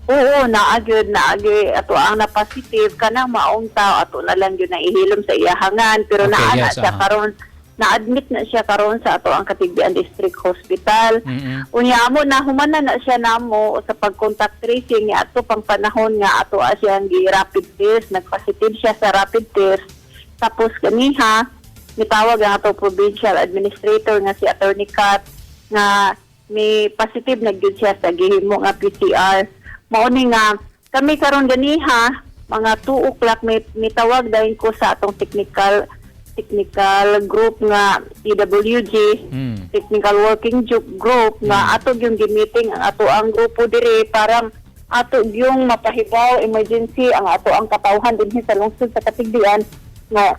Oo, naagi ato ang na positive kanang maong tao ato na lang yun na ihilom sa iyahangan pero Okay, naana yes, siya karon na-admit na siya karon sa ato ang Katigbian District Hospital. Unya amo na humana na siya namo sa pag-contact tracing nga ato pang panahon nga ato siyang gi-rapid test, nag-positive siya sa rapid test. Tapos kaniha mitawag ang ato provincial administrator nga si Attorney Kat nga may positive na gyud siya sa gihimo nga PCR. Mauni nga kami karon ganiha mga 2 o'clock may tawag dahil ko sa atong technical group nga PWG, technical working group nga ato yung gi-meeting ang ato ang grupo dire para ato yung mapahibaw emergency ang ato ang katawhan dinhi sa lungsod sa Katigbian nga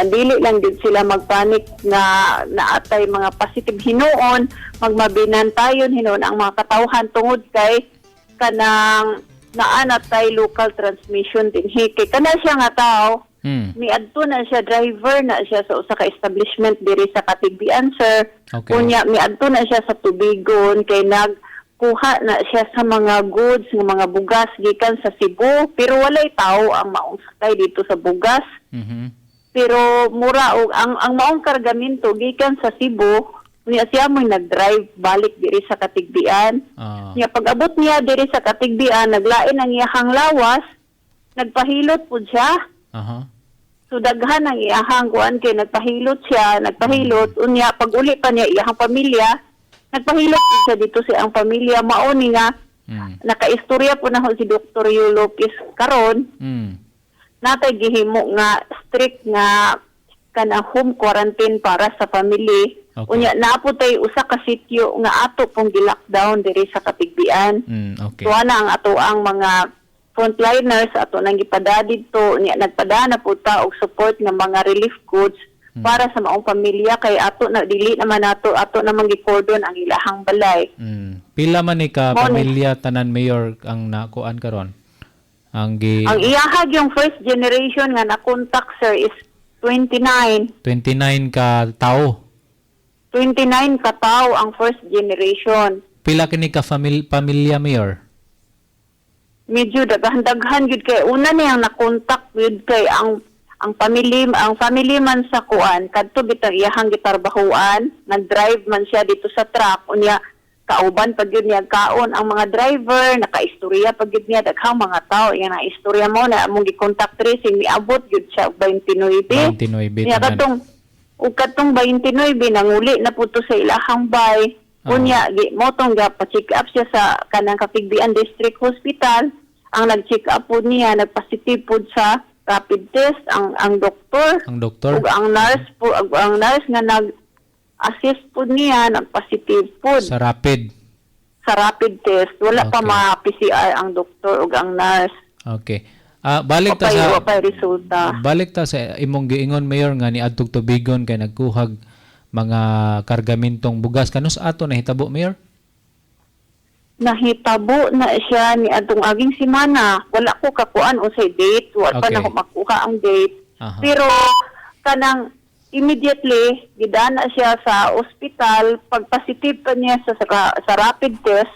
dili lang din sila magpanik na naatay mga positive hinuon, magmabinan tayo hinuon ang mga katawhan tungod kay kanang naanatay local transmission din kay kana siya nga tao miadto na siya driver na siya sa usa ka establishment diri sa Katigbian sir. Unya miadto na siya sa Tubigon kay nagkuha na siya sa mga goods nga mga bugas gikan sa Cebu pero walay tao ang maong sakay dito sa bugas. Pero mura og ang maong kargamento gikan sa Cebu niya siya mo'y nag-drive balik diri sa Katigbian. Niya pag-abot niya diri sa Katigbian, naglain ang iyahang lawas, nagpahilot po siya. So daghan ang iyahang kuan kay nagpahilot siya, unya pag uli pa niya iyahang pamilya, nagpahilot siya dito sa ang pamilya mao ni nga nakaistorya po na si Dr. Yu Lopez karon. Natay gihimo nga strict nga kana home quarantine para sa family. Unya naapotay usa ka sitio nga ato pong gi-lockdown diri sa Katigbian. So ana ang ato ang mga frontliners ato nang gipada dito niya nagpadana po ta og support nga mga relief goods para sa maong pamilya kay ato na dili naman ato namang gi-cordon ang ilahang balay. Pila man ni ka pamilya tanan mayor ang nakuan karon? Ang iyahag yung first generation nga na-contact sir is 29 ka tao. 29 ka tao ang first generation. Pila kini ka pamilya mayor? Medyo daghan gud kay una niyang na-contact gud kay ang family man sa kuan kadto bitang iyahang gitarbahuan, nag-drive man siya dito sa truck unya kauban pag yun niya kaon ang mga driver nakaistorya pag yun niya daghang mga tao yan na istorya mo na among gi-contact tracing miabot yun siya 29 niya katong 29 nanguli na puto sa ilahang bay unya mo tong pa-check up siya sa kanang Katigbian District Hospital ang nag-check up po niya nagpositive po sa rapid test ang doktor ug ang nurse nga nag-assist po niya nag-positive po sa rapid test wala pa ma-PCR ang doktor ug ang nurse. Balik ta sa resulta. Imong giingon mayor nga ni adtog Tubigon kay nagkuhag mga kargamentong bugas kanus ato nahitabo mayor? Nahitabo na siya ni atong aging semana. Wala ko kakuan unsay date, wala pa na ko makuha ang date. Pero kanang immediately gidana siya sa ospital, pag positive pa niya sa rapid test,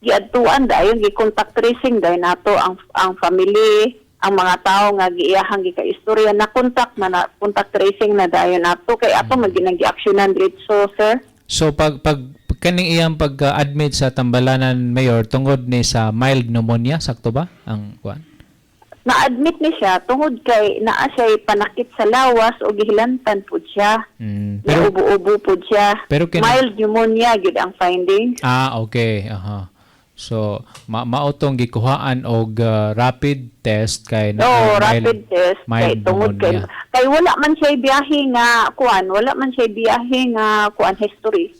giadtuan dayon gi-contact tracing dayon nato ang family, ang mga tao nga giiyahang gikaistorya na contact tracing na dayon nato kay ato maginang gi-actionan diretso sir. So pag kaning iyang pag-admit sa Tambalanan mayor tungod ni sa mild pneumonia sakto ba ang kuan? Na-admit ni siya tungod kay naa siya panakit sa lawas o gihilantan po siya. Pero ubo-ubo po siya. Pero mild pneumonia gid ang findings. Okay. So maotong gikuhaan og rapid test kay rapid test kay tungod kay wala man siya biyahe nga history.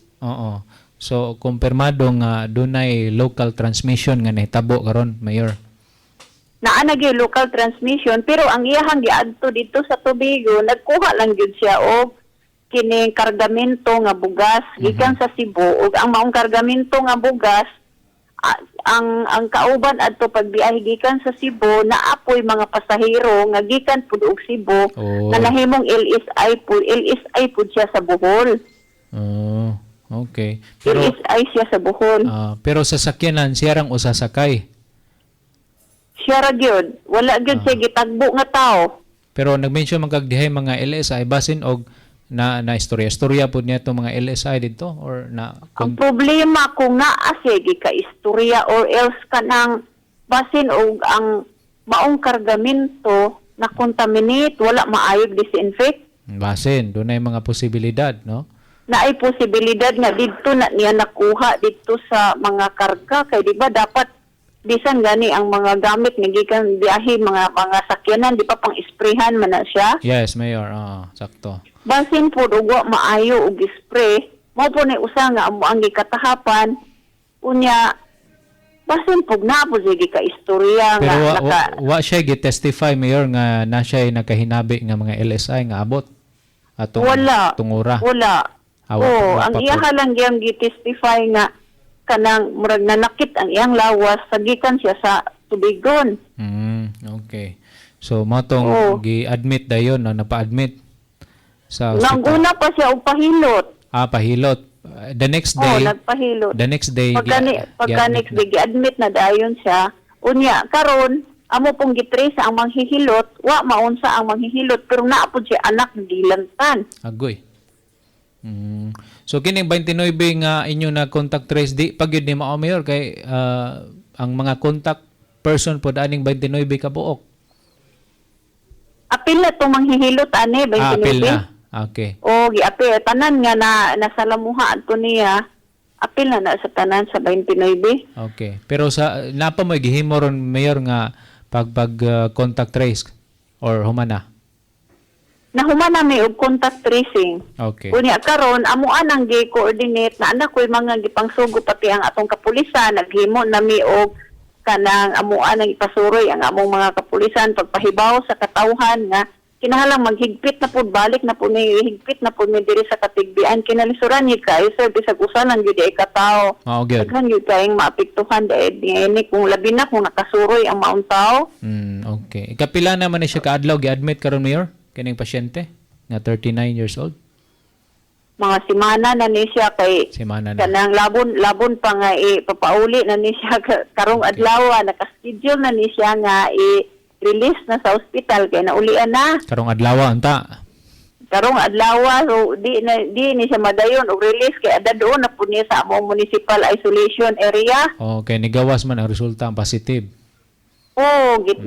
So kumpirmado nga dunay local transmission nga nahitabo karon mayor. Naa na gyud local transmission pero ang iyahang giadto dito sa Tubigo nagkuha lang gyud siya og kining kargamento nga bugas gikan sa Cebu ug ang maong kargamento nga bugas ang kauban adto pagbiyahe gikan sa Cebu naapoy mga pasahero nga gikan pud og Cebu nga nahimong LSI pud siya sa Bohol. Okay. Pero LSI siya sa Bohol. pero sa sakyanan siya rang usasakay. Siya ra gyud. Wala gyud siya gitagbo nga tao. Pero nag-mention man kag dihay mga LSI basin og na istorya pud niya itong mga LSI dito or na Ang problema kung naa sige ka istorya or else kanang basin og ang maong kargamento na contaminate, wala maayog disinfect. basin dunay mga posibilidad, no? Naay posibilidad nga didto na niya nakuha dito sa mga karga kay di ba dapat bisan gani ang mga gamit nga gikan biyahe mga sakyanan di pa pang isprehan man na siya. Yes, Mayor. Sakto. Basin po ugwa maayo og spray mo po ni usa nga amo ang gikatahapan unya basin po na po sige ka istorya Pero nga wa siya gi-testify, Mayor, nga na siya nakahinabi nga mga LSI nga abot atong wala tungura. wala Wa ang pa iya po. lang gyang gi-testify nga kanang murag nanakit ang iyang lawas sagikan siya sa tubigon. Okay. So mo tong gi-admit dayon, no, napa-admit sa Nang hospital. una pa siya og pahilot. Pahilot. The next day, Nagpahilot. the next day, Pagka gi-admit next na. day gi-admit na dayon siya. Unya karon amo pong gitrace ang manghihilot, wa maunsa ang manghihilot pero naa pod siya anak gilantan. Agoy. So kining 29 nga inyo na contact trace di pag yun ni mao, Mayor, kay ang mga contact person po aning 29 ka buok. Apil na tong manghihilot ani 29. Apil na. Okay. O giapil tanan nga nasalamuha adto niya. Apil na sa tanan sa 29. Okay. Pero sa napa mo gihimo ron, Mayor, nga pag contact trace or humana. Nahuman na may og contact tracing. Okay. Unya karon amo anang gi-coordinate na anak ko'y mga gipangsugo pati ang atong kapulisan naghimo na mi og kanang amo anang ipasuroy ang among mga kapulisan pagpahibaw sa katawhan nga kinahanglan maghigpit na pud balik na pud ni higpit na pud mi diri sa katigbian kinalisuran yun kayo sir bisag usa lang gyud ay katawo. Good. Daghan gyud kayong maapektuhan dahil ni kung labi na kung nakasuroy ang maong tao. Okay. Ikapila naman ni siya kaadlaw gi-admit karon, Mayor? Kining pasyente nga 39 years old. Mga simana na ni siya kay Simana na. kanang labon pa nga ipapauli na ni siya karong adlaw naka-schedule na ni siya nga i-release na sa ospital kay naulian na Karong adlaw unta. karong adlaw so di ni siya madayon og release kay ada doon na pud niya sa among municipal isolation area. Okay, nigawas man ang resulta ang positive.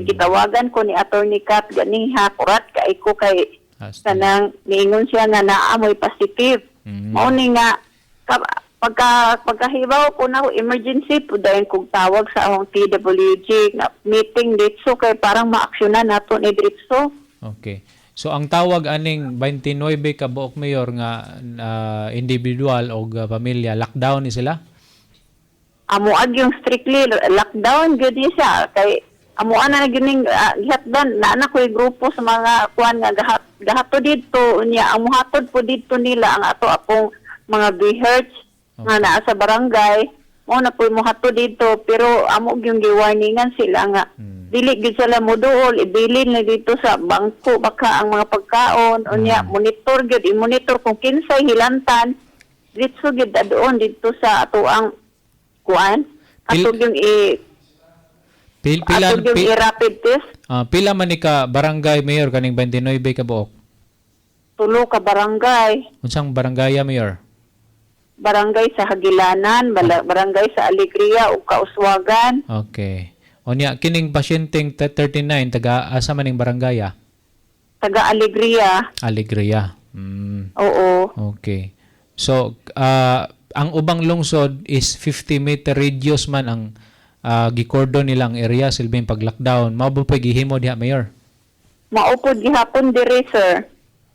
Gitawagan ko ni Attorney Kat ganiha kurat kay ko kay Hasta. kanang niingon siya nga naamoy positive. Mao ni nga pagkahibaw ko na emergency po dahil kong tawag sa akong PWG na meeting dito kay parang maaksyonan nato ni dito. Okay. So ang tawag aning 29 ka buok, Mayor, nga individual o pamilya, lockdown ni sila? Amo ag yung strictly lockdown gyud ni siya kay amo ana na gyud gihatdan na anak ko'y grupo sa mga kuan nga gahato dito unya ang muhatod po dito nila ang ato akong mga BHERTS nga naa sa barangay mo na po muhatod dito pero amo yung giwarningan sila nga dili gyud sila moduol ibilin na dito sa bangko baka ang mga pagkaon unya monitor gyud i-monitor kung kinsay hilantan dito gyud doon dito sa ato ang kuan atog yung rapid test pila man ni ka barangay, Mayor, kaning 29 ka buok? tulo ka barangay Unsang barangay, Mayor? barangay sa Hagilanan barangay sa Alegria ug Kauswagan. Okay. Onya kining pasyenteng 39 taga asa man ning barangay? Taga Alegria. Alegria. Oo. Okay. So ang ubang lungsod is 50-meter radius man ang gikordon nilang area silbing pag-lockdown. Mao ba gihimo diha, Mayor? Maupod gihapon diri sir.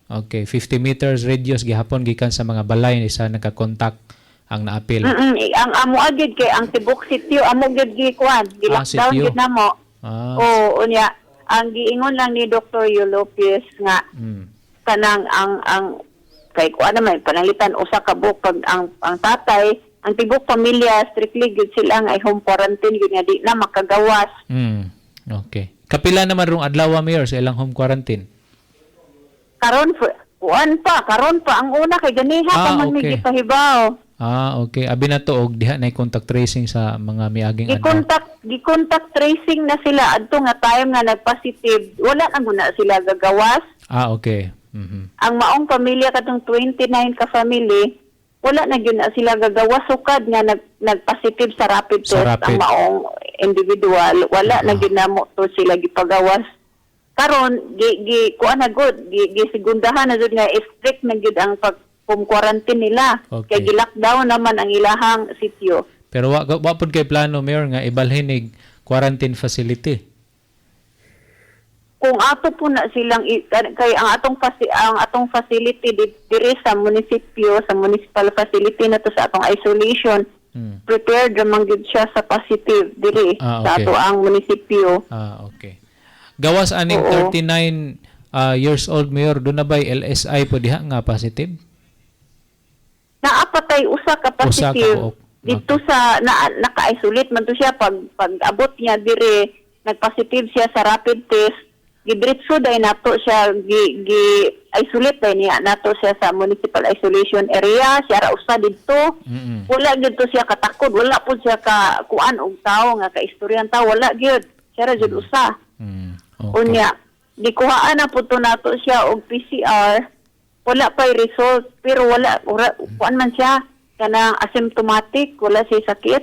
Okay, 50 meters radius gihapon gikan sa mga balay isa naka-contact ang naapil. Ang amo agid kay ang tibok sitio amo gid gikuan, gi-lockdown sitio. gid namo. Oo, unya ang giingon lang ni Dr. Lopez nga kanang ang kay kuan naman pananglitan usa ka buok pag ang tatay ang tibok pamilya strictly gid sila nga ay home quarantine gid nga di na makagawas. Okay. Kapila naman rong adlaw, Mayor, sa ilang home quarantine? Karon pa ang una kay ganiha pa man mi okay. gipahibaw. Okay. Abi na to og diha na contact tracing sa mga miaging adlaw. Gi-contact tracing na sila adto nga time nga nagpositive. Wala na guna sila gagawas. Okay. Mhm. Ang maong pamilya katong 29 ka family, wala na gyud na sila gagawas sukad nga nagpositive sa rapid Sa test rapid. ang maong individual. Wala na gyud na mo to sila gipagawas. Karon kuan na gud gisegundahan na jud nga strict na gyud ang home quarantine nila. Okay. Kay gi-lockdown naman ang ilahang sitio. Pero wa pod kay plano mayor nga ibalhin ig quarantine facility. Kung ato po na silang kay ang atong facility diri sa munisipyo, sa municipal facility na to sa atong isolation, prepared naman gyud siya sa positive diri sa Okay. ato ang munisipyo. Okay. Gawas aning Oo. 39 years old mayor, do na bay LSI po diha nga positive? Naapatay usa ka Usa ka positive po. dito sa naka-isolate man to siya pag abot niya diri nag-positive siya sa rapid test, gidritso day nato siya gi-isolate day niya nato siya sa municipal isolation area, siya ra usa didto. Wala gyud to siya katakod, wala po siya ka kuan og tawo nga kaistoryan tawo, wala gyud. Siya ra gyud usa. Okay. Unya, gikuhaan na po to nato siya og PCR, wala pa'y result, pero wala kuan man siya, kanang asymptomatic, wala siya sakit.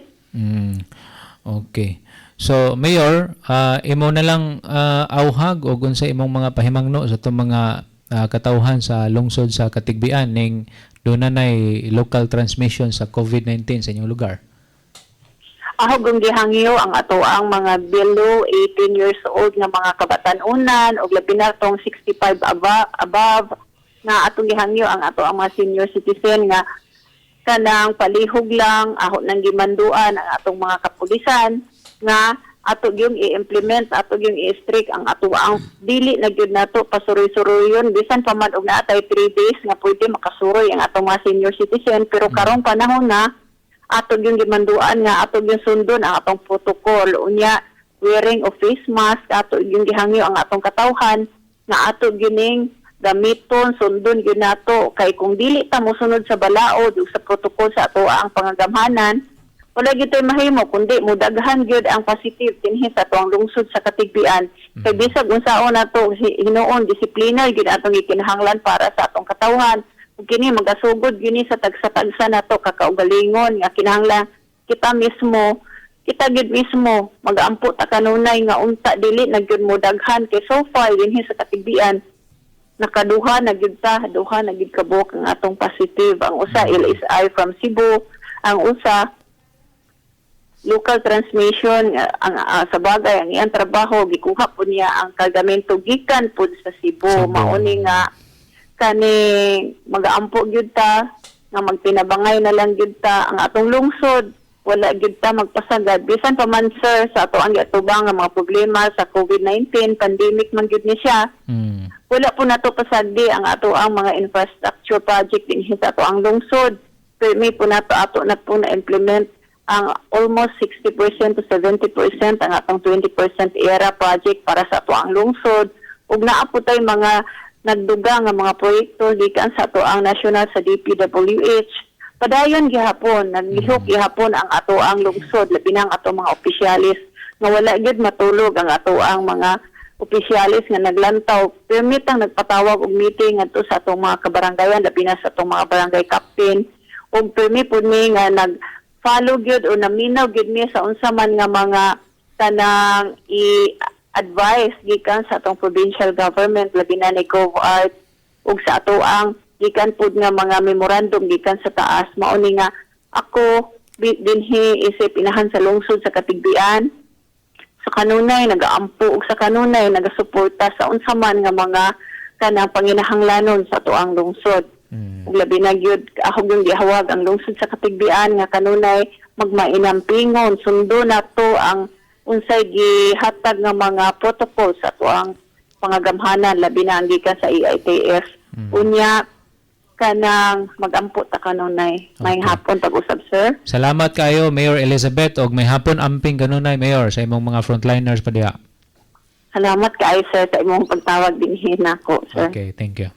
Okay. So, Mayor, imo na lang auhag o sa imong mga pahimangno sa itong mga katauhan sa lungsod sa Katigbian ning doon na local transmission sa COVID-19 sa inyong lugar. Ako kung gihangyo ang ato ang mga below 18 years old nga mga kabatanunan o labi na tong 65 above na atong gihangyo ang ato ang mga senior citizen nga kanang palihog lang aho nang gimanduan ang atong mga kapulisan nga ato gyung i-implement, ato gyung i-strict ang ato ang dili na gyud nato pasuroy-suroyon bisan pa man og naatay 3 days nga pwede makasuroy ang atong mga senior citizen, pero karong panahon na ato yung gimanduan nga ato yung sundon ang atong protocol, unya wearing of face mask, ato yung gihangyo ang atong katawhan nga ato gining gamiton sundon gyud nato, kay kung dili ta mosunod sa balaod ug sa protocol sa ato ang pangagamhanan, wala gyud tay mahimo kundi mudaghan gyud ang positive dinhi sa atong lungsod sa Katigbian. Kay bisag unsaon nato hinuon disiplina gyud atong gikinahanglan para sa atong katawhan. Ug kini magasugod gini sa tagsa-tagsa nato kakaugalingon nga kinahanglan kita gid mismo mag-ampo ta kanunay nga unta dili na gyud mo daghan, kay so far dinhi sa Katigbian nakaduha na gyud duha na gyud kabuk ang atong positive. Ang usa LSI from Cebu, ang usa local transmission. Ang sa bagay ang iyang trabaho gikuha po niya ang kargamento gikan pud sa Cebu. Mauni nga kani mag-aampo gyud ta nga magtinabangay na lang gyud ta ang atong lungsod, wala gyud ta magpasagad bisan pa man sir sa ato ang giatubang nga mga problema sa COVID-19 pandemic man gyud ni siya. Wala po nato pasagdi ang ato ang mga infrastructure project din sa ato ang lungsod. Pero may po nato na po na implement ang almost 60% to 70% ang atong 20% era project para sa ato ang lungsod. Ug naa po tay mga nagduga nga mga proyekto gikan sa ato ang national sa DPWH. Padayon gihapon, naglihok gihapon ang ato ang lungsod, labi na ang ato mga opisyalis nga wala gyud matulog ang ato ang mga opisyalis nga naglantaw. Permit ang nagpatawag og meeting ngadto sa atong mga kabarangayan, labi na sa atong mga barangay captain. Ug permit pud mi nga nag-follow gyud o naminaw gyud mi sa unsa man nga mga tanang advice gikan sa atong provincial government, labi na ni GovArt ug sa ato ang gikan pud nga mga memorandum gikan sa taas. Mauni nga ako dinhi isip inahan sa lungsod sa Katigbian sa kanunay nagaampo ug sa kanunay nagasuporta sa unsa man nga mga kanang panginahanglanon sa ato ang lungsod. Ug labi na gyud ako yung gihawag ang lungsod sa Katigbian nga kanunay magmainampingon sundo nato ang unsay gihatag nga mga protocol sa ato ang pangagamhanan, labi na ang gikan sa EITF. Unya kanang mag-ampo ta kanunay. May hapon pag-usab sir. Salamat kayo Mayor Elizabeth og may hapon amping kanunay Mayor sa imong mga frontliners pa diha. Salamat kaayo sir sa imong pagtawag dinhi nako sir. Okay, thank you.